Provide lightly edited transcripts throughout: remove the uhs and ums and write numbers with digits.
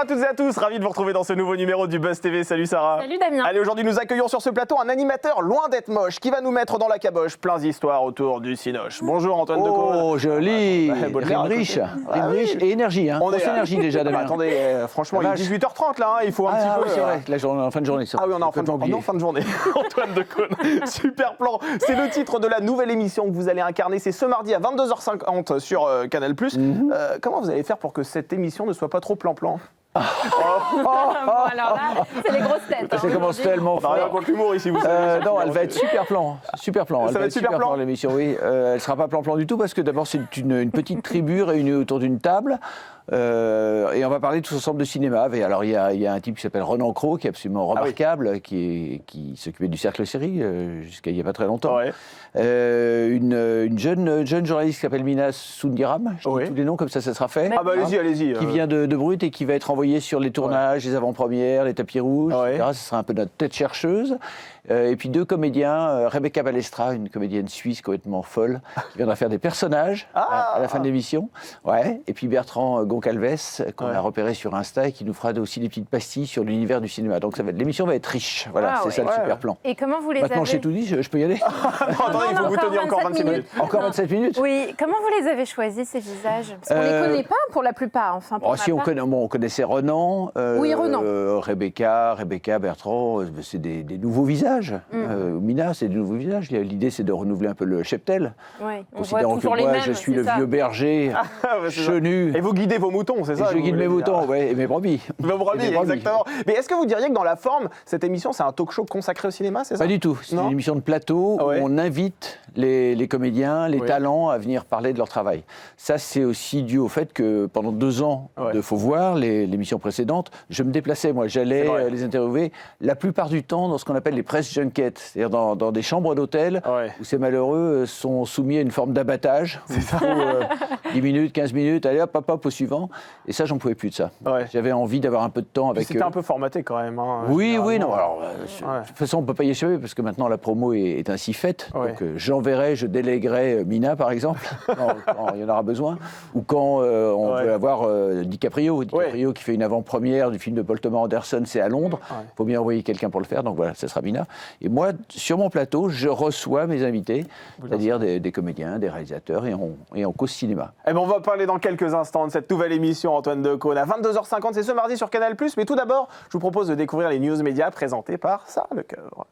à toutes et à tous, ravi de vous retrouver dans ce nouveau numéro du Buzz TV. Salut Sarah. Salut Damien. Allez, aujourd'hui nous accueillons sur ce plateau un animateur loin d'être moche qui va nous mettre dans la caboche plein d'histoires autour du Cinoche. Bonjour Antoine Decaune. Oh, joli. Rime riche et énergie. Hein. On est énergie déjà, Damien. Attendez, franchement, il est 18h30 là, il faut un petit peu. C'est vrai, la journée, en fin de journée. Ah oui, on est en fin de journée. Antoine Decaune, super plan. C'est le titre de la nouvelle émission que vous allez incarner. C'est ce mardi à 22h50 sur Canal+. Comment vous allez faire pour que cette émission ne soit pas trop plan-plan? Bon, alors là, c'est les grosses têtes. Ça commence tellement On n'a rien fort. contre l'humour ici, vous savez. Non, elle va être super plan. Super plan. Ça va être super plan l'émission, oui. Elle ne sera pas plan-plan du tout parce que d'abord, c'est une petite tribu réunie autour d'une table. Et on va parler tous ensemble de cinéma. Et alors, il y a un type qui s'appelle Renan Cros, qui est absolument remarquable, qui s'occupait du Cercle Série jusqu'à il n'y a pas très longtemps. Ouais. Une jeune journaliste qui s'appelle Mina Soundiram. Je dis tous les noms, comme ça sera fait. Ah bah allez-y. Qui vient de Brut et qui va être envoyée sur les tournages, les avant-premières, les tapis rouges, etc. Ce sera un peu notre tête chercheuse. Et puis deux comédiens, Rebecca Balestra, une comédienne suisse complètement folle, qui viendra faire des personnages à la fin de l'émission. Ouais. Et puis Bertrand Goncalves, qu'on a repéré sur Insta et qui nous fera aussi des petites pastilles sur l'univers du cinéma. Donc l'émission va être riche. Voilà, c'est ça le super plan. Et comment vous les Maintenant, avez... j'ai tout dit, je peux y aller. Attendez, il faut vous tenir encore 27 minutes. Encore 27 minutes. Oui, comment vous les avez choisis, ces visages? Parce qu'on ne les connaît pas pour la plupart, enfin. On connaissait Renan, oui, Renan. Rebecca, Bertrand, c'est des nouveaux visages. Mina, c'est des nouveaux visages. L'idée, c'est de renouveler un peu le cheptel. Oui, considérant que moi, je suis le vieux berger, chenu. Et vous guidez vos moutons, c'est ça? Je guide mes moutons, et mes brebis. Vos brebis, exactement. Mais est-ce que vous diriez que dans la forme, cette émission, c'est un talk-show consacré au cinéma, c'est ça? Pas du tout. C'est une émission de plateau où on invite les comédiens, les talents à venir parler de leur travail. Ça, c'est aussi dû au fait que pendant 2 ans de Faut voir, l'émission précédente, je me déplaçais, moi, j'allais les interviewer la plupart du temps dans ce qu'on appelle les press junkets, c'est-à-dire dans des chambres d'hôtel où ces malheureux sont soumis à une forme d'abattage. Il faut 10 minutes, 15 minutes, allez hop, au suivant. Et ça, j'en pouvais plus de ça. J'avais envie d'avoir un peu de temps avec eux. C'était un peu formaté quand même. Hein, oui, non. Alors, de toute façon, on ne peut pas y échapper parce que maintenant la promo est ainsi faite. Donc j'enverrai, je déléguerai Mina, par exemple, quand il y en aura besoin. Ou quand on veut avoir DiCaprio qui fait une avant-première du film de Paul Thomas Anderson, c'est à Londres. Il faut bien envoyer quelqu'un pour le faire. Donc voilà, ça sera Mina. Et moi, sur mon plateau, je reçois mes invités, c'est-à-dire des comédiens, des réalisateurs, et on cause cinéma. Eh ben, on va parler dans quelques instants de cette nouvelle émission, Antoine Decaune, à 22h50, c'est ce mardi sur Canal+. Mais tout d'abord, je vous propose de découvrir les news médias présentées par Sarah Lecoeur.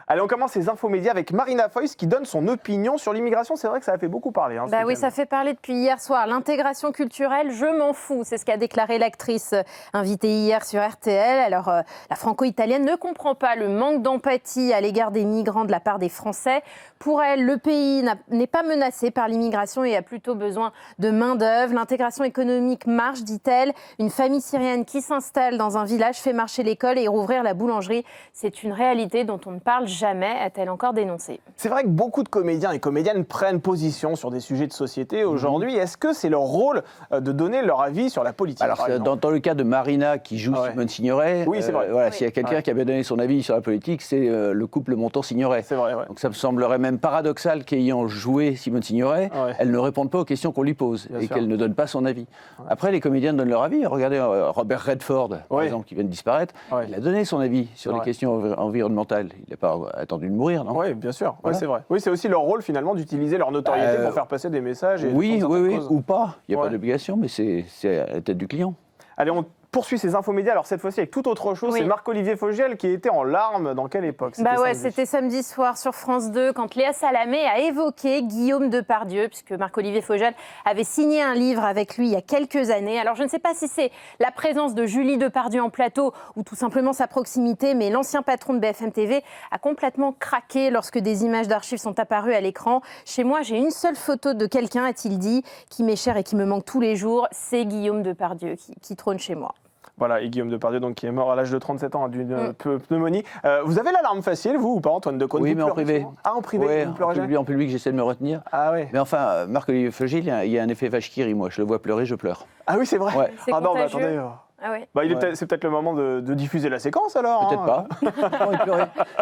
Allez, on commence les infos médias avec Marina Foïs qui donne son opinion sur l'immigration. C'est vrai que ça a fait beaucoup parler. Bah oui, ça fait parler depuis hier soir. L'intégration culturelle, je m'en fous. C'est ce qu'a déclaré l'actrice invitée hier sur RTL. Alors, la franco-italienne ne comprend pas le manque d'empathie à l'égard des migrants de la part des Français. Pour elle, le pays n'est pas menacé par l'immigration et a plutôt besoin de main-d'œuvre. L'intégration économique marche, dit-elle. Une famille syrienne qui s'installe dans un village fait marcher l'école et rouvrir la boulangerie. C'est une réalité dont on ne parle jamais, a-t-elle encore dénoncé. C'est vrai que beaucoup de comédiens et comédiennes prennent position sur des sujets de société aujourd'hui. Est-ce que c'est leur rôle de donner leur avis sur la politique? Alors, dans le cas de Marina qui joue Simone Signoret, c'est vrai. Voilà, s'il y a quelqu'un qui a bien donné son avis sur la politique, c'est le couple Montand-Signoret. C'est vrai, Donc ça me semblerait même paradoxal qu'ayant joué Simone Signoret, elle ne réponde pas aux questions qu'on lui pose et qu'elle ne donne pas son avis. Après, les comédiens donnent leur avis. Regardez Robert Redford, par exemple, qui vient de disparaître. Il a donné son avis sur les questions environnementales. Il n'a pas attendu de mourir, non? Oui, bien sûr. Voilà. C'est vrai. Oui, c'est aussi leur rôle, finalement, d'utiliser leur notoriété pour faire passer des messages. Et oui, ou pas. Il n'y a pas d'obligation, mais c'est à la tête du client. Allez, on poursuit ces infomédias, alors cette fois-ci avec tout autre chose, c'est Marc-Olivier Fogiel qui était en larmes dans quelle époque? C'était samedi soir sur France 2 quand Léa Salamé a évoqué Guillaume Depardieu, puisque Marc-Olivier Fogiel avait signé un livre avec lui il y a quelques années. Alors je ne sais pas si c'est la présence de Julie Depardieu en plateau ou tout simplement sa proximité, mais l'ancien patron de BFM TV a complètement craqué lorsque des images d'archives sont apparues à l'écran. Chez moi, j'ai une seule photo de quelqu'un, a-t-il dit, qui m'est cher et qui me manque tous les jours, c'est Guillaume Depardieu qui trône chez moi. Voilà, et Guillaume Depardieu, donc, qui est mort à l'âge de 37 ans d'une pneumonie. Vous avez l'alarme facile, vous, ou pas, Antoine Decaune? Oui, mais en privé. Ah, en privé, vous pleurez jamais? En public, j'essaie de me retenir. Ah oui. Mais enfin, Marc-Olivier Fogiel, il y a un effet vache qui rit, moi. Je le vois pleurer, je pleure. Ah oui, c'est vrai. C'est non, contagieux. attendez. Ah ouais. C'est peut-être le moment de diffuser la séquence, alors. Peut-être pas.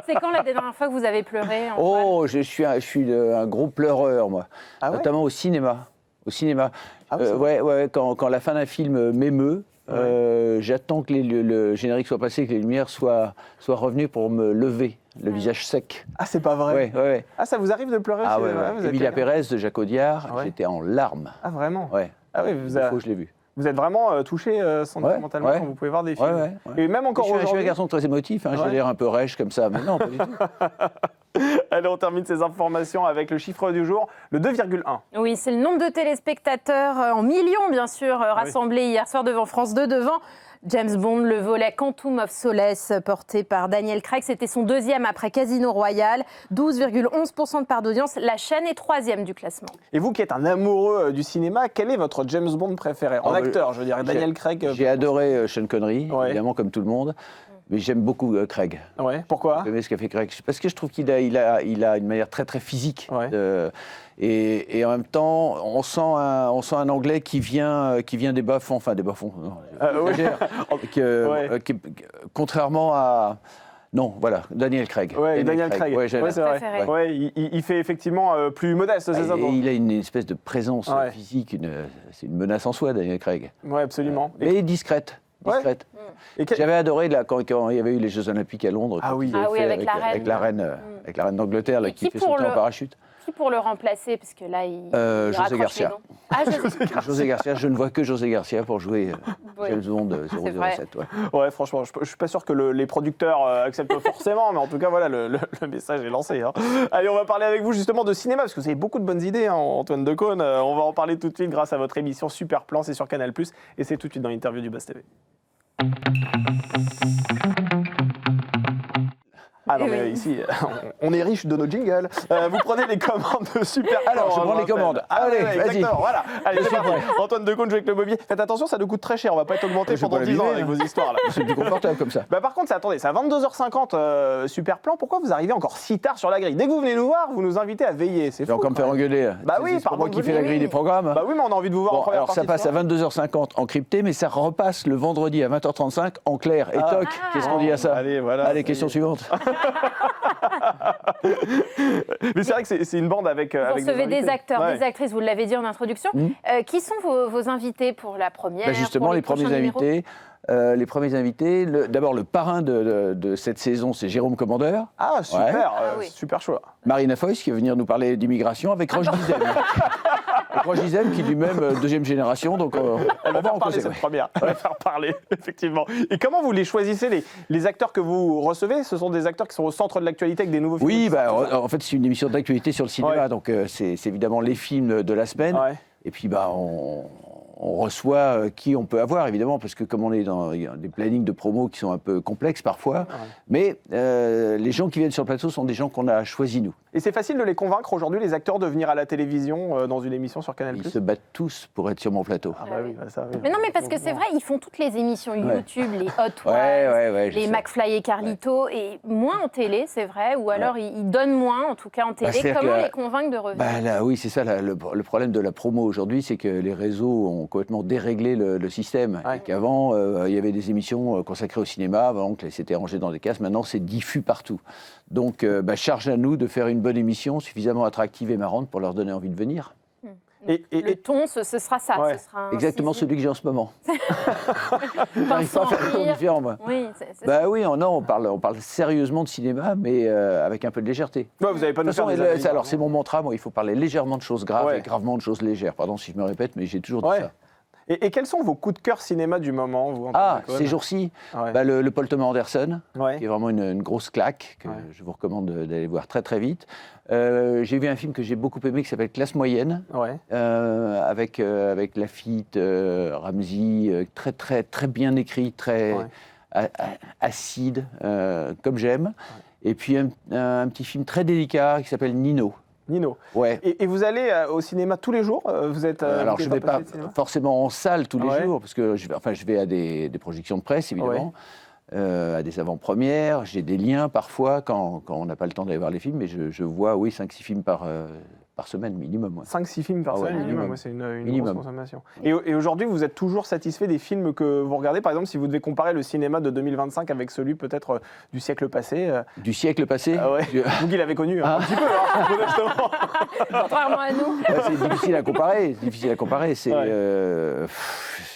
C'est quand la dernière fois que vous avez pleuré, je suis un gros pleureur, moi. Notamment au cinéma. Au cinéma. Ah oui, ouais, quand la fin d'un film m'émeut, j'attends que le générique soit passé, que les lumières soient revenues pour me lever, le visage sec. Ah, c'est pas vrai. Ouais. Ah, ça vous arrive de pleurer Ah aussi, ouais. vous êtes Emilia quelqu'un. Pérez de Jacques Audiard, j'étais en larmes. Ah, vraiment. Ouais. Ah oui, Je l'ai vu. vous êtes vraiment touché sentimentalement quand vous pouvez voir des films. Ouais. Et même encore Je suis un aujourd'hui. garçon très émotif, j'ai l'air un peu rêche comme ça, mais non, pas du tout. Allez, on termine ces informations avec le chiffre du jour, le 2,1. Oui, c'est le nombre de téléspectateurs en millions, bien sûr, rassemblés hier soir devant France 2, devant James Bond, le volet Quantum of Solace, porté par Daniel Craig. C'était son deuxième après Casino Royale, 12,11% de part d'audience. La chaîne est troisième du classement. Et vous qui êtes un amoureux du cinéma, quel est votre James Bond préféré? En acteur, je dirais, Daniel Craig. J'ai adoré Sean Connery, évidemment, comme tout le monde. Mais j'aime beaucoup Craig. Ouais, pourquoi? J'aime ce qu'a fait Craig. Parce que je trouve qu'il a une manière très très physique. Et en même temps, on sent un Anglais qui vient des bas-fonds. Enfin, des bas-fonds. Contrairement à... Non, voilà, Daniel Craig. Ouais, Daniel Craig. Ouais, c'est vrai. Ouais, il fait effectivement plus modeste, c'est ça? Et il a une espèce de présence physique, c'est une menace en soi, Daniel Craig. Oui, absolument. Mais discrète. J'avais adoré quand il y avait eu les Jeux Olympiques à Londres. Avec la reine d'Angleterre qui fait sauter en parachute. Qui pour le remplacer? Parce que là, il José Garcia. José Garcia, je ne vois que José Garcia pour jouer James Bond 007. Ouais, franchement, je ne suis pas sûr que les producteurs acceptent forcément, mais en tout cas, voilà, le message est lancé. Allez, on va parler avec vous justement de cinéma, parce que vous avez beaucoup de bonnes idées, Antoine Decaune. On va en parler tout de suite grâce à votre émission Super Plan, c'est sur Canal+, et c'est tout de suite dans l'interview du Buzz TV. Ah non, mais ici, on est riche de nos jingles. Vous prenez les commandes de Super Plan. Alors, je prends les commandes. Allez, vas-y. Voilà. Allez, c'est parti. Antoine Decaune joue avec le mobilier. Faites attention, ça nous coûte très cher. On va pas être augmenté pendant 10 ans avec vos histoires là. C'est plus confortable comme ça. Par contre, attendez, c'est à 22h50 Super Plan. Pourquoi vous arrivez encore si tard sur la grille? Dès que vous venez nous voir, vous nous invitez à veiller. C'est fou. Je vais encore me faire engueuler. Bah oui, c'est moi qui fais la grille des programmes. Bah oui, mais on a envie de vous voir en première alors partie. Ça passe à 22h50 en crypté, mais ça repasse le vendredi à 20h35 en clair. Et toc, qu'est-ce qu'on dit à ça? Allez, voilà. Allez, question suivante. Mais c'est vrai que c'est une bande avec. Vous recevez des acteurs, des actrices, vous l'avez dit en introduction. Qui sont vos invités pour la première? Justement, les premiers invités. D'abord, le parrain de cette saison, c'est Jérôme Commandeur. Ah, super, super choix. Marina Foïs, qui va venir nous parler d'immigration avec Roche Dizem. Roche Dizem, qui est lui-même deuxième génération, donc elle va faire parler cette première. Elle va faire parler, effectivement. Et comment vous les choisissez, les acteurs que vous recevez? Ce sont des acteurs qui sont au centre de l'actualité avec des nouveaux films? Oui, en fait, c'est une émission d'actualité sur le cinéma, donc c'est évidemment les films de la semaine. Et puis, on reçoit qui on peut avoir, évidemment, parce que comme on est dans des plannings de promo qui sont un peu complexes parfois, mais les gens qui viennent sur le plateau sont des gens qu'on a choisis, nous. Et c'est facile de les convaincre aujourd'hui, les acteurs, de venir à la télévision dans une émission sur Canal+. Ils se battent tous pour être sur mon plateau. Mais non, mais parce que c'est vrai, ils font toutes les émissions YouTube, les Hot Ones, les McFly et Carlito, et moins en télé, c'est vrai, ou alors ils donnent moins, en tout cas en télé. Comment les convaincre de revenir? Oui, c'est ça, le problème de la promo aujourd'hui, c'est que les réseaux ont complètement déréglé le système. Qu'avant, il y avait des émissions consacrées au cinéma, avant que c'était rangé dans des cases, maintenant c'est diffus partout. Donc, charge à nous de faire une bonne émission, suffisamment attractive et marrante pour leur donner envie de venir. Le ton, ce sera ça. Ce sera exactement celui que j'ai en ce moment. J'arrive pas à faire un ton différent, moi. Oui, on parle sérieusement de cinéma, mais avec un peu de légèreté. Vous n'avez pas de façon, alors, c'est mon mantra, moi, il faut parler légèrement de choses graves et gravement de choses légères. Pardon si je me répète, mais j'ai toujours dit ça. Et quels sont vos coups de cœur cinéma du moment, vous? Ces jours-ci, le Paul Thomas Anderson, qui est vraiment une grosse claque, que je vous recommande d'aller voir très très vite. J'ai vu un film que j'ai beaucoup aimé qui s'appelle Classe moyenne, avec Lafitte, Ramsey, très très très bien écrit, très acide, comme j'aime. Et puis un petit film très délicat qui s'appelle Nino. Ouais. Et vous allez au cinéma tous les jours? Vous êtes alors, je ne vais pas forcément en salle tous les jours, parce que je vais à des projections de presse, évidemment. à des avant-premières. J'ai des liens parfois quand on n'a pas le temps d'aller voir les films, mais je vois, oui, 5-6 films par semaine minimum. 5-6 films par semaine minimum, minimum. C'est une grosse consommation. Et aujourd'hui, vous êtes toujours satisfait des films que vous regardez? Par exemple, si vous devez comparer le cinéma de 2025 avec celui peut-être du siècle passé. Du siècle passé Vous qui l'avez connu, un petit peu, hein, honnêtement. Contrairement à nous. C'est difficile à comparer.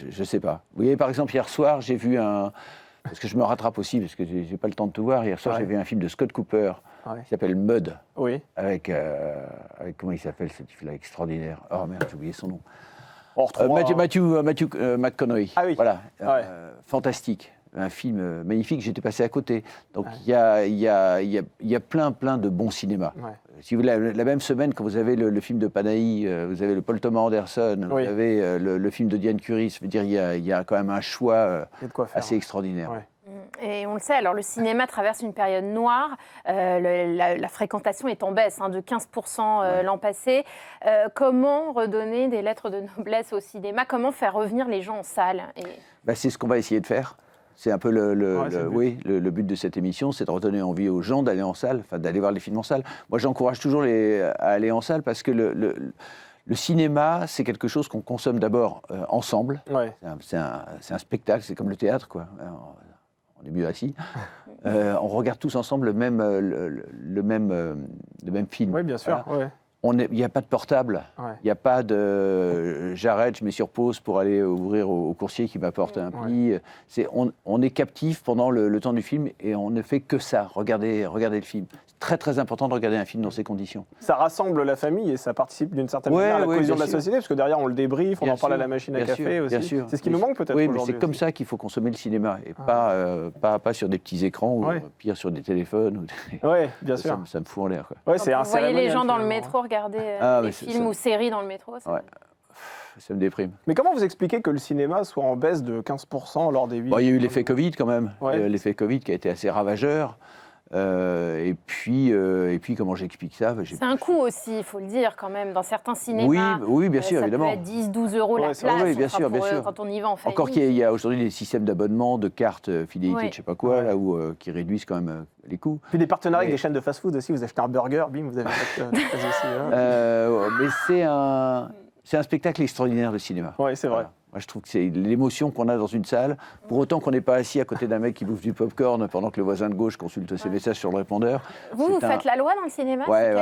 Je sais pas. Vous voyez, par exemple, hier soir, j'ai vu parce que je me rattrape aussi, parce que j'ai pas le temps de tout voir. Hier soir, j'ai vu un film de Scott Cooper qui s'appelle Mud. Oui. Avec comment il s'appelle ce type-là, extraordinaire. Oh merde, j'ai oublié son nom. Matthew McConaughey. Ah oui. Voilà. Fantastique. Un film magnifique, j'étais passé à côté. Donc il y a plein de bons cinémas. Ouais. Si vous voulez, la même semaine, quand vous avez le film de Panahi, vous avez le Paul Thomas Anderson, vous avez le film de Diane Curie, ça veut dire il y a quand même un choix assez extraordinaire. Ouais. Et on le sait, alors le cinéma traverse une période noire, la fréquentation est en baisse de 15% l'an passé. Comment redonner des lettres de noblesse au cinéma? Comment faire revenir les gens en salle? C'est ce qu'on va essayer de faire. C'est un peu le but de cette émission, c'est de redonner envie aux gens d'aller en salle, d'aller voir les films en salle. Moi, j'encourage toujours à aller en salle parce que le cinéma, c'est quelque chose qu'on consomme d'abord ensemble. Ouais. C'est un spectacle, c'est comme le théâtre, quoi. On est mieux assis. On regarde tous ensemble le même film. Oui, bien sûr. Voilà. Ouais. Il n'y a pas de portable, il n'y a pas de j'arrête, je mets sur pause pour aller ouvrir au coursier qui m'apporte un pli. On est captif pendant le temps du film et on ne fait que ça, regarder le film. C'est très très important de regarder un film dans ces conditions. Ça rassemble la famille et ça participe d'une certaine manière à la cohésion de la société, parce que derrière on le débrief, on en parle à la machine à café aussi. C'est ce qui nous manque peut-être aujourd'hui. Oui, mais c'est comme ça qu'il faut consommer le cinéma et pas sur des petits écrans ou pire sur des téléphones. Oui, bien sûr. Ça me fout en l'air. Vous voyez les gens dans le métro regarder des films ou séries dans le métro. Ça me déprime. Mais comment vous expliquez que le cinéma soit en baisse de 15% lors des 8 Il y a eu l'effet Covid quand même. L'effet Covid qui a été assez ravageur. Et puis, comment j'explique ça? C'est un coût aussi, il faut le dire quand même, dans certains cinémas. Oui, bien sûr, évidemment. Ça peut être 10-12 euros la place, oui, bien sûr. Quand on y va en famille. Encore qu'il y a aujourd'hui des systèmes d'abonnement, de cartes fidélité, je ne sais pas quoi, là, qui réduisent quand même les coûts. Puis des partenariats avec des chaînes de fast-food aussi, vous achetez un burger, bim, vous avez cette aussi. Mais c'est un spectacle extraordinaire, le cinéma. Oui, c'est vrai. Voilà. Moi, je trouve que c'est l'émotion qu'on a dans une salle. Pour autant qu'on n'est pas assis à côté d'un mec qui bouffe du popcorn pendant que le voisin de gauche consulte ses messages sur le répondeur. Vous faites la loi dans le cinéma? Ouais.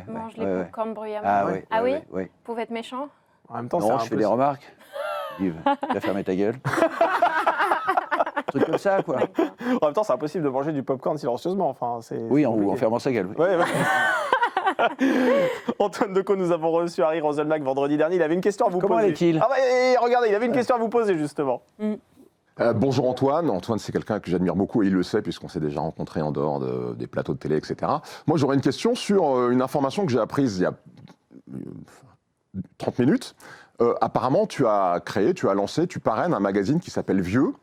Mange les popcorns bruyamment. Ah oui. Vous pouvez être méchant? En même temps, non, je fais des remarques. Tu vas fermer ta gueule. Un truc comme ça, quoi. En même temps, c'est impossible de manger du popcorn silencieusement. Enfin, oui, en fermant sa gueule. Oui. Antoine Decaux, nous avons reçu Harry Roselmack vendredi dernier. Il avait une question à vous poser. Comment allait-il? Regardez, il avait une question à vous poser, justement. Bonjour Antoine. Antoine, c'est quelqu'un que j'admire beaucoup et il le sait puisqu'on s'est déjà rencontrés en dehors des plateaux de télé, etc. Moi, j'aurais une question sur une information que j'ai apprise il y a 30 minutes. Apparemment, tu as lancé, tu parraines un magazine qui s'appelle Vieux.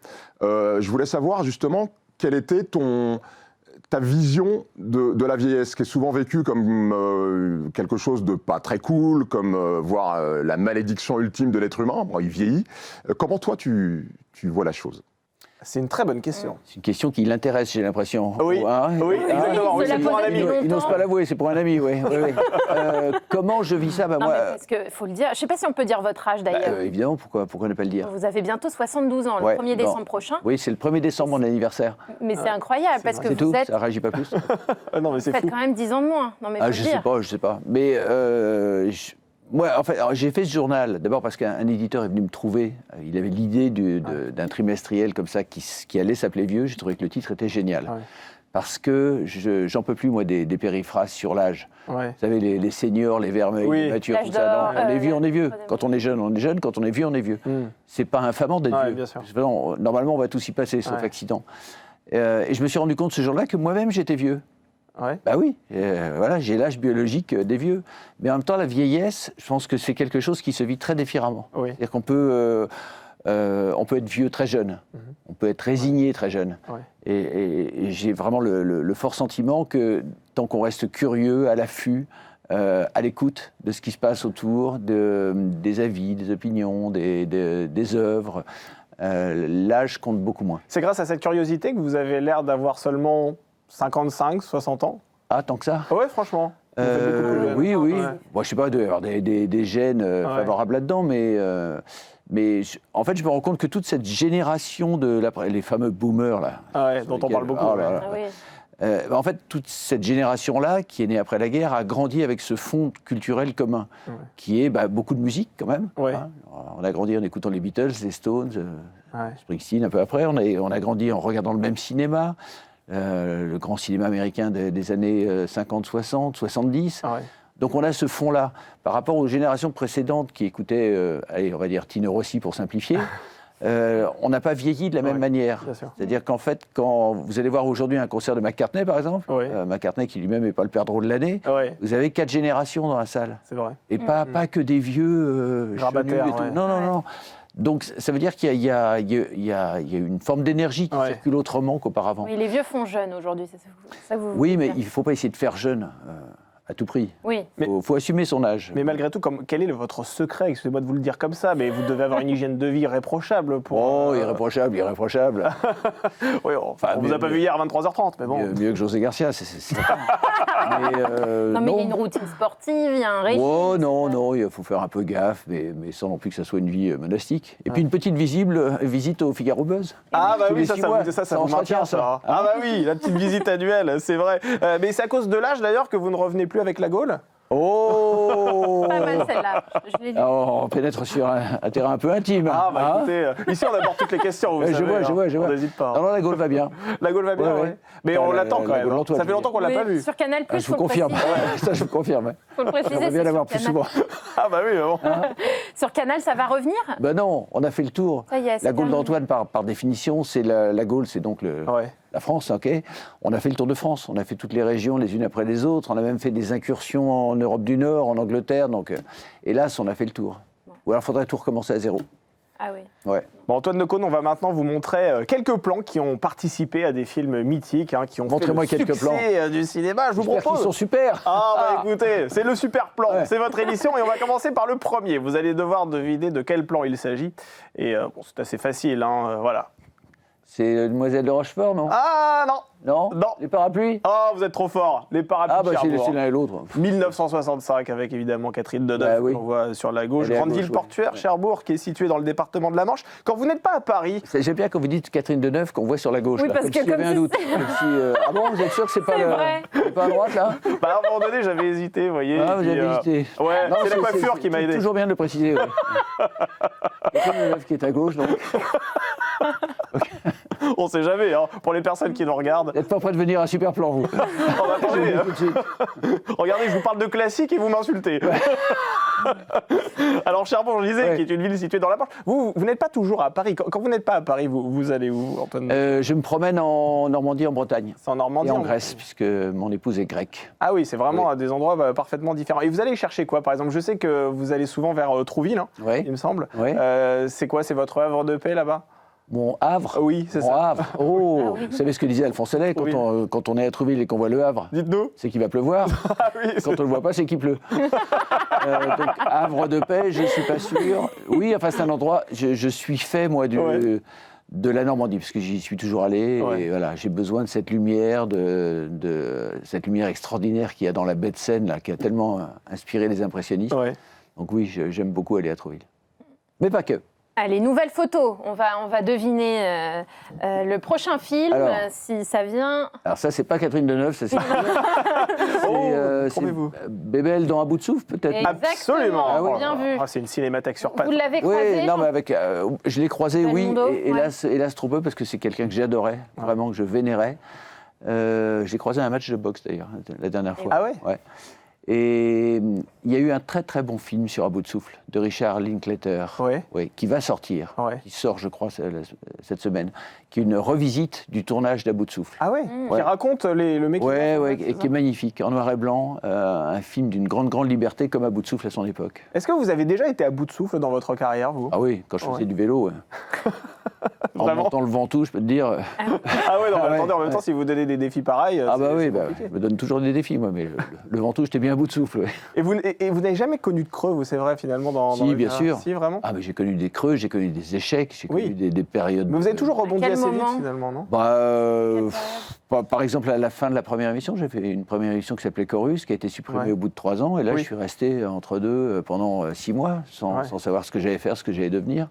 Je voulais savoir justement quelle était ta vision de la vieillesse, qui est souvent vécue comme quelque chose de pas très cool, comme voire la malédiction ultime de l'être humain. Bon, il vieillit. Comment toi, tu vois la chose? C'est une très bonne question. C'est une question qui l'intéresse, j'ai l'impression. Oui, exactement. Oui, c'est pour un ami. Il n'ose pas l'avouer, c'est pour un ami, oui. Comment je vis ça? Moi, parce qu'il faut le dire. Je ne sais pas si on peut dire votre âge, d'ailleurs. Évidemment, pourquoi ne pas le dire? Vous avez bientôt 72 ans, le 1er décembre prochain. Oui, c'est le 1er décembre, mon anniversaire. Mais c'est incroyable, parce que vous tout, êtes... Ça ne réagit pas plus. Non, mais c'est fou. Vous faites quand même 10 ans de moins. Non, mais je ne sais pas. Mais... Moi, en fait, j'ai fait ce journal, d'abord parce qu'un éditeur est venu me trouver. Il avait l'idée d'un trimestriel comme ça qui allait s'appeler Vieux. J'ai trouvé que le titre était génial. Ouais. Parce que j'en peux plus, moi, des périphrases sur l'âge. Ouais. Vous savez, les seniors, les vermeils, les matures, tout ça. Non, on est vieux, on est vieux. Quand on est jeune, on est jeune. Quand on est vieux, on est vieux. C'est pas infamant d'être vieux. Bien sûr. Normalement, on va tous y passer, sauf accident. Et je me suis rendu compte ce jour-là que moi-même, j'étais vieux. Ouais. Bah oui, voilà, j'ai l'âge biologique des vieux. Mais en même temps, la vieillesse, je pense que c'est quelque chose qui se vit très différemment. Oui. C'est-à-dire qu'on peut être vieux très jeune, on peut être résigné très jeune. Ouais. Et j'ai vraiment le fort sentiment que tant qu'on reste curieux, à l'affût, à l'écoute de ce qui se passe autour, des avis, des opinions, des œuvres, L'âge compte beaucoup moins. C'est grâce à cette curiosité que vous avez l'air d'avoir seulement 55, 60 ans? Ah, tant que ça? Ouais, franchement. Oui. Ouais. Bon, je sais pas, il doit y avoir des gènes favorables là-dedans, mais en fait, je me rends compte que toute cette génération les fameux boomers, là, dont on parle beaucoup. Oh là là. Ah oui. En fait, toute cette génération-là, qui est née après la guerre, a grandi avec ce fond culturel commun, qui est beaucoup de musique quand même. Ouais. Hein. On a grandi en écoutant les Beatles, les Stones, Springsteen un peu après. On a grandi en regardant le même cinéma, le grand cinéma américain des années 50, 60, 70. Donc on a ce fond-là. Par rapport aux générations précédentes qui écoutaient, allez, on va dire Tino Rossi pour simplifier, on n'a pas vieilli de la même manière. C'est-à-dire qu'en fait, quand vous allez voir aujourd'hui un concert de McCartney, par exemple, McCartney qui lui-même n'est pas le perdreau de l'année, vous avez 4 générations dans la salle. C'est vrai. Et pas que des vieux grabataires chenus et tout. Non. Donc ça veut dire qu'il y a une forme d'énergie qui circule autrement qu'auparavant. Oui, les vieux font jeunes aujourd'hui, c'est ça que vous Oui, mais dire. il ne faut pas essayer de faire jeune. À tout prix. Oui. Il faut assumer son âge. Mais malgré tout, quel est votre secret? Excusez-moi de vous le dire comme ça, mais vous devez avoir une hygiène de vie irréprochable pour... Oh, irréprochable. Oui, on vous a pas vu hier à 23h30, mais bon. Mieux que José Garcia, c'est certain. Non, mais il y a une routine sportive, il y a un régime. Oh non, il faut faire un peu gaffe, mais sans non plus que ça soit une vie monastique. Et puis une petite visite au Figaro Buzz. Ah bah Tous oui, les ça 6 vous mois. maintient entretient, ça. Ah bah oui, la petite visite annuelle, c'est vrai. Mais c'est à cause de l'âge d'ailleurs que vous ne revenez plus avec la Gaule? Oh Pas mal celle-là, je l'ai lu. Alors, on pénètre sur un terrain un peu intime. Ah bah écoutez, ici on aborde toutes les questions, vous savez. Je vois. On n'hésite pas. Non, la Gaule va bien. La Gaule va bien, Ouais. Mais on l'attend quand même. Gaule Ça fait longtemps qu'on l'a pas vu. Sur Canal+, Je vous confirme. Ça, je vous confirme. Faut le préciser. J'aimerais bien l'avoir plus souvent. Ah bah oui, mais bon. Sur Canal, ça va revenir? Ben non, on a fait le tour. Ça y est, c'est La Gaule terminé. d'Antoine, par définition, c'est la Gaule, c'est donc la France, ok. On a fait le tour de France, on a fait toutes les régions les unes après les autres, on a même fait des incursions en Europe du Nord, en Angleterre, donc hélas, on a fait le tour. Ou alors, il faudrait tout recommencer à zéro. Ah oui. Ouais. Bon, Antoine Decaune, on va maintenant vous montrer quelques plans qui ont participé à des films mythiques, qui ont fait Montrez-moi le quelques succès du cinéma. Je vous J'espère qu'ils propose. sont super. Ah bah écoutez, c'est le super plan, Ouais. c'est votre émission et on va commencer par le premier. Vous allez devoir deviner de quel plan il s'agit. Et bon, c'est assez facile, voilà. C'est Demoiselle de Rochefort, non? Ah non. Non. Les parapluies? Oh, vous êtes trop fort. Les parapluies Ah de bah c'est Cherbourg. l'un et l'autre. 1965 avec évidemment Catherine Deneuve, Bah oui. qu'on voit sur la gauche. Elle est à Grande gauche, ville ouais. portuaire, Cherbourg, qui est située dans le département de la Manche. Quand vous n'êtes pas à Paris, J'aime bien quand vous dites Catherine Deneuve qu'on voit sur la gauche. Oui, là, parce comme que s'il y avait comme un doute. si- Comme si, ah bon, vous êtes sûr que c'est pas, C'est vrai. c'est pas à droite là? bah, à un moment donné, j'avais hésité, vous voyez. Ah, et vous puis, avez hésité. Ouais, Non, c'est la coiffure qui m'a aidé. Toujours bien de le préciser. Ouais. Catherine Deneuve qui est à gauche, donc. On sait jamais, pour les personnes qui nous regardent. Vous n'êtes pas prêt de venir à super plan, vous. Oh, bah, attendez, Tout de suite. regardez, je vous parle de classique et vous m'insultez. Alors Cherbourg, je disais, Ouais. qui est une ville située dans la Manche. Vous n'êtes pas toujours à Paris. Quand vous n'êtes pas à Paris, vous allez où, Antoine? Je me promène en Normandie, en Bretagne. C'est en Normandie Et en en- Grèce, puisque mon épouse est grecque. Ah oui, c'est vraiment Oui. des endroits parfaitement différents. Et vous allez chercher quoi? Par exemple, je sais que vous allez souvent vers Trouville, Oui. il me semble. Oui. C'est quoi? C'est votre œuvre de paix là-bas? Mon Havre. Oui, c'est Mon ça. Havre. Oh, vous savez ce que disait Alphonse Allais Oui. quand on est à Trouville et qu'on voit le Havre? Dites-nous. C'est qu'il va pleuvoir. Ah oui, Quand on ne le voit pas, c'est qu'il pleut. Donc, Havre de paix, je ne suis pas sûr. Oui, enfin, c'est un endroit, je suis fait, moi, Ouais. de la Normandie, parce que j'y suis toujours allé. Ouais. Et voilà, j'ai besoin de cette lumière, de cette lumière extraordinaire qu'il y a dans la baie de Seine, là, qui a tellement inspiré les impressionnistes. Ouais. Donc oui, j'aime beaucoup aller à Trouville. Mais pas que. Allez, nouvelle photo. On va deviner le prochain film, Alors. si ça vient. Alors ça, c'est pas Catherine Deneuve, ça, c'est trouvez-vous Bébel dans Un bout de souffle, peut-être. Exactement. Absolument. Ah oui. Oh là Bien là. vu. Ah, c'est une cinémathèque sur pattes. Vous l'avez croisé? Oui, non, mais avec, je l'ai croisé, oui, Belmondo, et hélas trop peu, parce que c'est quelqu'un que j'adorais, vraiment que je vénérais. J'ai croisé un match de boxe d'ailleurs, la dernière fois. Ah ouais? Et il y a eu un très très bon film sur Un bout de souffle, de Richard Linklater, Ouais. oui, qui va sortir, Ouais. qui sort je crois cette semaine, qui est une revisite du tournage d'Un bout de souffle. Ah ouais, Qui raconte le mec. Ouais, et qui est magnifique, en noir et blanc, un film d'une grande liberté comme Un bout de souffle à son époque. Est-ce que vous avez déjà été à bout de souffle dans votre carrière, vous? Ah oui, quand je faisais Ouais. du vélo, en Vraiment montant le Ventoux, je peux te dire... Ah ouais, non, Ah ouais, attendez, en même temps, ouais. si vous donnez des défis pareils. Ah bah c'est oui, compliqué. je me donne toujours des défis, moi, mais le Ventoux, j'étais bien à bout de souffle. Ouais. Et vous n'avez jamais connu de creux, vous, c'est vrai, finalement, dans Si, la bien carrière? sûr. Si, vraiment? Ah, mais j'ai connu des creux, j'ai connu des échecs, j'ai connu des périodes. Mais vous avez toujours rebondi quel assez vite, moment finalement, non? Par exemple, à la fin de la première émission, j'ai fait une première émission qui s'appelait Chorus, qui a été supprimée au bout de 3 ans. Et là, je suis resté entre deux pendant 6 mois, sans savoir ce que j'allais faire, ce que j'allais devenir.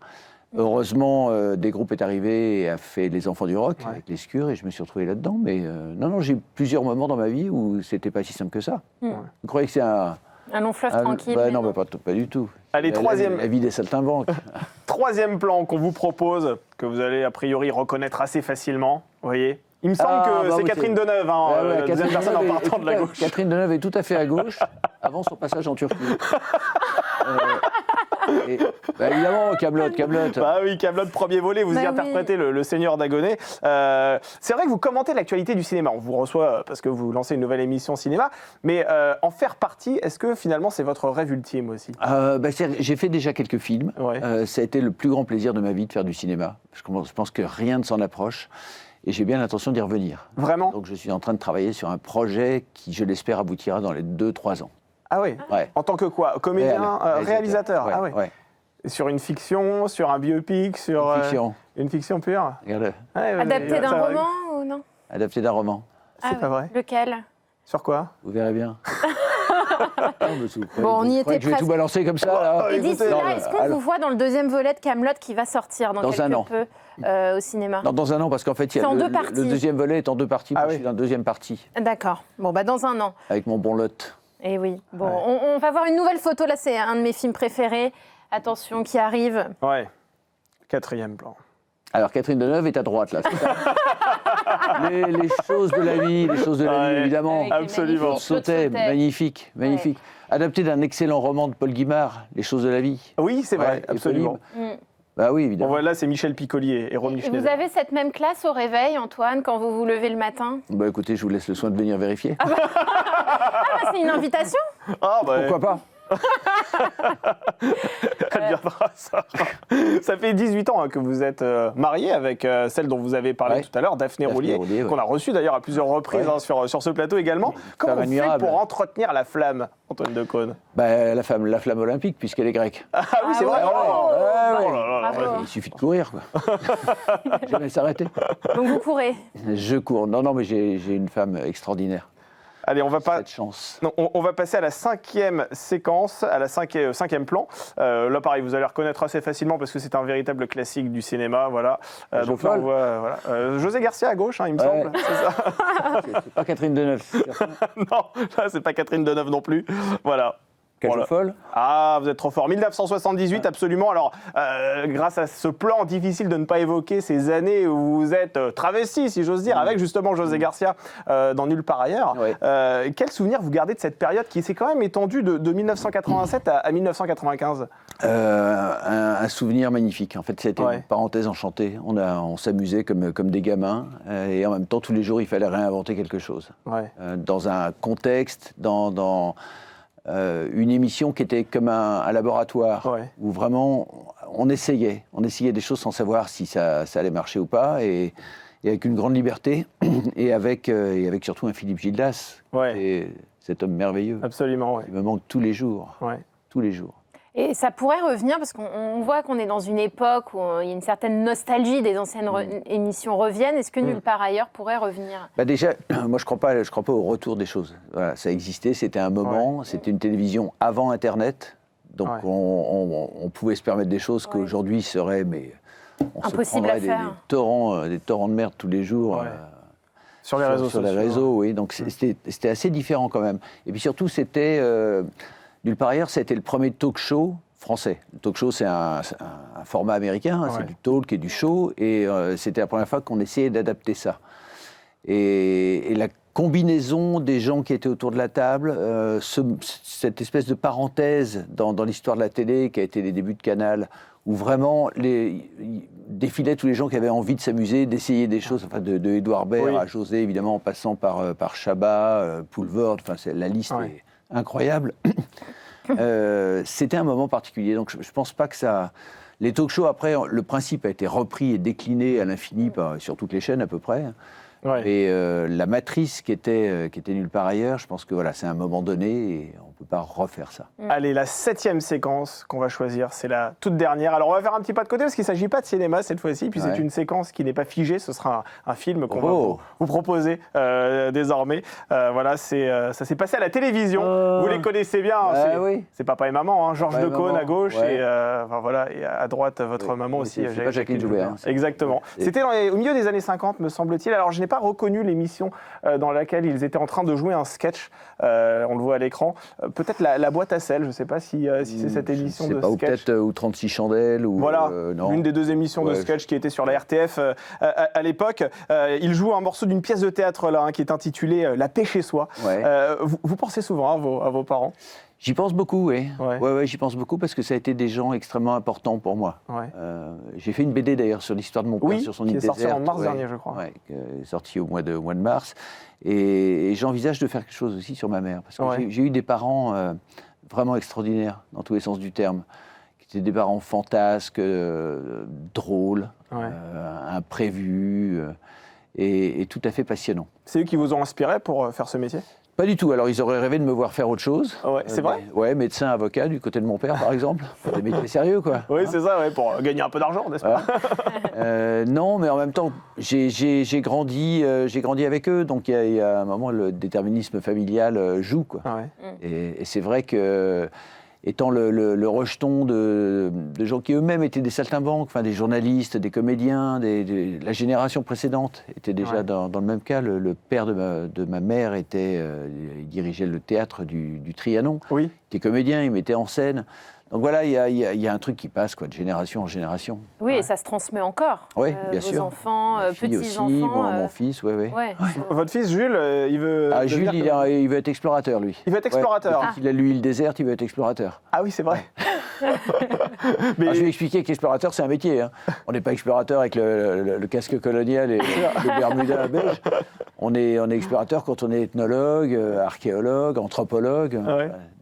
Heureusement, des groupes est arrivé et a fait Les Enfants du Rock avec les Scurs, et je me suis retrouvé là-dedans. Mais non, j'ai eu plusieurs moments dans ma vie où c'était pas si simple que ça. Vous croyez que c'est un long fleuve tranquille? Non, pas du tout. Allez, troisième. La vie des saltimbanques. Troisième plan qu'on vous propose, que vous allez a priori reconnaître assez facilement, vous voyez. Il me semble que c'est Catherine Deneuve, la deuxième personne en partant de la gauche. Catherine Deneuve est tout à fait à gauche, avant son passage en Turquie. Évidemment, Kaamelott. Bah oui, Kaamelott, premier volet, vous y interprétez le seigneur d'Agonet. C'est vrai que vous commentez l'actualité du cinéma. On vous reçoit parce que vous lancez une nouvelle émission cinéma, mais en faire partie, est-ce que finalement c'est votre rêve ultime aussi? J'ai fait déjà quelques films. Ça a été le plus grand plaisir de ma vie de faire du cinéma. Je pense que rien ne s'en approche. Et j'ai bien l'intention d'y revenir. Vraiment? Donc je suis en train de travailler sur un projet qui, je l'espère, aboutira dans les 2-3 ans. Ah oui? En tant que quoi? Comédien, réalisateur? Ah oui. Sur une fiction, sur un biopic, sur... Une fiction. Une fiction pure? Regarde. Adapté d'un roman ou non? Adapté d'un roman. C'est pas vrai? Lequel? Sur quoi? Vous verrez bien. On y était Je vais tout balancer comme ça, là. Et d'ici là, est-ce qu'on vous voit dans le deuxième volet de Kaamelott qui va sortir dans quelque peu au cinéma? Dans un an, parce qu'en fait, le deuxième volet est en 2 parties. Moi, je suis dans la deuxième partie. D'accord. Bon, dans un an. Avec mon bon Lot. Eh oui. Bon, on va voir une nouvelle photo. Là, c'est un de mes films préférés. Attention, qui arrive. Ouais. Quatrième plan. Alors, Catherine Deneuve est à droite, là. les choses de la vie, évidemment. Absolument. Sautait, magnifique. Adapté d'un excellent roman de Paul Guimard, Les choses de la vie. Oui, c'est vrai, absolument. Bah oui, évidemment. Là, c'est Michel Piccolier et Romy Schneider. Vous avez cette même classe au réveil, Antoine, quand vous vous levez le matin? Écoutez, je vous laisse le soin de venir vérifier. C'est une invitation? Pourquoi pas? Elle viendra, ça. Ça fait 18 ans que vous êtes marié avec celle dont vous avez parlé tout à l'heure, Daphné Roulier, qu'on a reçue d'ailleurs à plusieurs reprises sur ce plateau également. Comment vous faites pour entretenir la flamme, Antoine Decaune? La flamme olympique, puisqu'elle est grecque. Ah oui, c'est vrai. Il suffit de courir, quoi. Jamais s'arrêter. Donc vous courez? Je cours. Non, mais j'ai une femme extraordinaire. Allez, on va passer à la 5e séquence, à la 5e plan. Là, pareil, vous allez reconnaître assez facilement parce que c'est un véritable classique du cinéma. Voilà. Donc là, on voit José Garcia à gauche, il me semble. C'est ça. C'est pas Catherine Deneuve. Non, là, c'est pas Catherine Deneuve non plus. Voilà. Folle. Ah, vous êtes trop fort. 1978, absolument. Alors, grâce à ce plan difficile de ne pas évoquer ces années où vous êtes travesti, si j'ose dire, avec justement José Garcia dans Nulle part ailleurs. Quel souvenir vous gardez de cette période qui s'est quand même étendue de 1987 à 1995? Un souvenir magnifique. En fait, c'était une parenthèse enchantée. On s'amusait comme des gamins. Et en même temps, tous les jours, il fallait réinventer quelque chose. Dans un contexte, dans une émission qui était comme un laboratoire, où vraiment on essayait des choses sans savoir si ça allait marcher ou pas, et avec une grande liberté, et avec surtout un Philippe Gildas, et cet homme merveilleux. Absolument, Il me manque tous les jours. Tous les jours. Et ça pourrait revenir, parce qu'on voit qu'on est dans une époque où il y a une certaine nostalgie des anciennes émissions reviennent. Est-ce que Nulle part ailleurs pourrait revenir? Déjà, moi je crois pas au retour des choses. Voilà, ça existait, c'était un moment, c'était une télévision avant Internet, donc on pouvait se permettre des choses qu'aujourd'hui seraient, mais on impossible se prendrait des torrents de merde tous les jours. Sur les réseaux sociaux. Sur les réseaux, oui. Donc c'était assez différent quand même. Et puis surtout, c'était... Nulle part ailleurs, c'était le premier talk show français. Le talk show, c'est un format américain, c'est du talk et du show, et c'était la première fois qu'on essayait d'adapter ça. Et la combinaison des gens qui étaient autour de la table, cette espèce de parenthèse dans l'histoire de la télé, qui a été les débuts de Canal, où vraiment défilaient tous les gens qui avaient envie de s'amuser, d'essayer des choses, enfin de Édouard Baird à José, évidemment, en passant par Chabat, Poulvord, enfin la liste est incroyable. C'était un moment particulier, donc je pense pas que ça... Les talk shows, après, le principe a été repris et décliné à l'infini sur toutes les chaînes à peu près, Ouais. Et la matrice qui était nulle part ailleurs, je pense que voilà, c'est un moment donné et on ne peut pas refaire ça. Allez, la 7e séquence qu'on va choisir, c'est la toute dernière. Alors on va faire un petit pas de côté parce qu'il ne s'agit pas de cinéma cette fois-ci, puis c'est une séquence qui n'est pas figée, ce sera un film qu'on va vous proposer désormais. Voilà, ça s'est passé à la télévision, vous les connaissez bien, c'est papa et maman, Georges Decaune à gauche et, voilà, et à droite votre maman aussi. C'est pas Jacqueline Joubert. Exactement. C'était au milieu des années 50 me semble-t-il, alors je n'ai pas reconnu l'émission dans laquelle ils étaient en train de jouer un sketch, on le voit à l'écran. Peut-être la boîte à sel, je ne sais pas si c'est cette émission de sketch. Ou peut-être 36 chandelles. Voilà, non. l'une des 2 émissions de sketch qui était sur la RTF à l'époque. Il joue un morceau d'une pièce de théâtre là, qui est intitulée La paix chez soi. Ouais. Vous pensez souvent à vos parents? J'y pense beaucoup, oui. Ouais, j'y pense beaucoup parce que ça a été des gens extrêmement importants pour moi. Ouais. J'ai fait une BD d'ailleurs sur l'histoire de mon père, sur son île déserte. Qui est sortie en mars dernier, je crois. Ouais, qui est sortie au mois de mars. Et j'envisage de faire quelque chose aussi sur ma mère. Parce que j'ai eu des parents vraiment extraordinaires, dans tous les sens du terme. Qui étaient des parents fantasques, drôles, imprévus et tout à fait passionnants. C'est eux qui vous ont inspiré pour faire ce métier? Pas du tout. Alors, ils auraient rêvé de me voir faire autre chose. Ouais, c'est vrai? Ouais, médecin, avocat, du côté de mon père, par exemple. Des métiers sérieux, quoi. Oui, c'est ça, pour gagner un peu d'argent, n'est-ce pas? Non, mais en même temps, j'ai grandi avec eux. Donc, il y a un moment, le déterminisme familial joue, quoi. Et c'est vrai que, étant le rejeton de gens qui eux-mêmes étaient des saltimbanques, enfin des journalistes, des comédiens, la génération précédente était déjà dans le même cas. Le père de ma mère il dirigeait le théâtre du Trianon, qui est comédien, il mettait en scène. Donc voilà, il y a un truc qui passe de génération en génération. Oui, et ça se transmet encore. Oui, bien sûr. Vos enfants, petits-enfants. Mon fils, oui. Votre fils, Jules, il veut... Jules, il veut être explorateur, lui. Il veut être explorateur. Il a lu l'île déserte, il veut être explorateur. Ah oui, c'est vrai. Mais... je vais expliquer qu'explorateur, c'est un métier. On n'est pas explorateur avec le casque colonial et le bermuda beige. On est explorateur quand on est ethnologue, archéologue, anthropologue.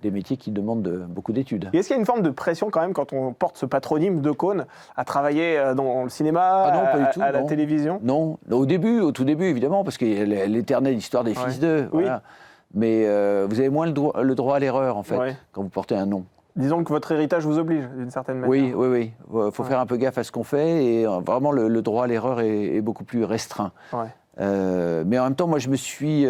Des métiers qui demandent beaucoup d'études. Et est-ce qu'il y a une forme de pression quand même quand on porte ce patronyme Decaune à travailler dans le cinéma, à la télévision? Non, au tout début évidemment, parce qu'il y a l'éternelle histoire des fils d'eux. Voilà. Mais vous avez moins le droit à l'erreur en fait quand vous portez un nom. Disons que votre héritage vous oblige d'une certaine manière. Oui. Il faut faire un peu gaffe à ce qu'on fait et vraiment le droit à l'erreur est beaucoup plus restreint. Mais en même temps, moi je me suis...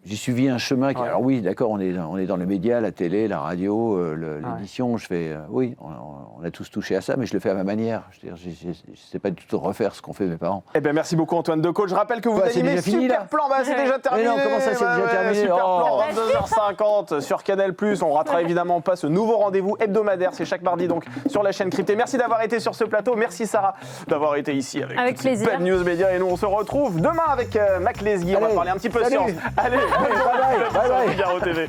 J'ai suivi un chemin qui... Alors oui, d'accord, on est dans les médias, la télé, la radio, l'édition. Je fais... on a tous touché à ça, mais je le fais à ma manière. Je ne sais pas du tout refaire ce qu'ont fait mes parents. Eh bien, merci beaucoup Antoine Decaune. Je rappelle que vous animez Super Plan. C'est déjà terminé. Mais non, comment ça, c'est déjà terminé? Super Plan, 22h50 sur Canal+. On ratera évidemment pas ce nouveau rendez-vous hebdomadaire. C'est chaque mardi donc sur la chaîne Cryptée. Merci d'avoir été sur ce plateau. Merci Sarah d'avoir été ici avec plaisir. Bad News Média. Et nous, on se retrouve demain avec Mac Lesguy. On va parler un petit peu de science. Allez, bye bye. Figaro TV.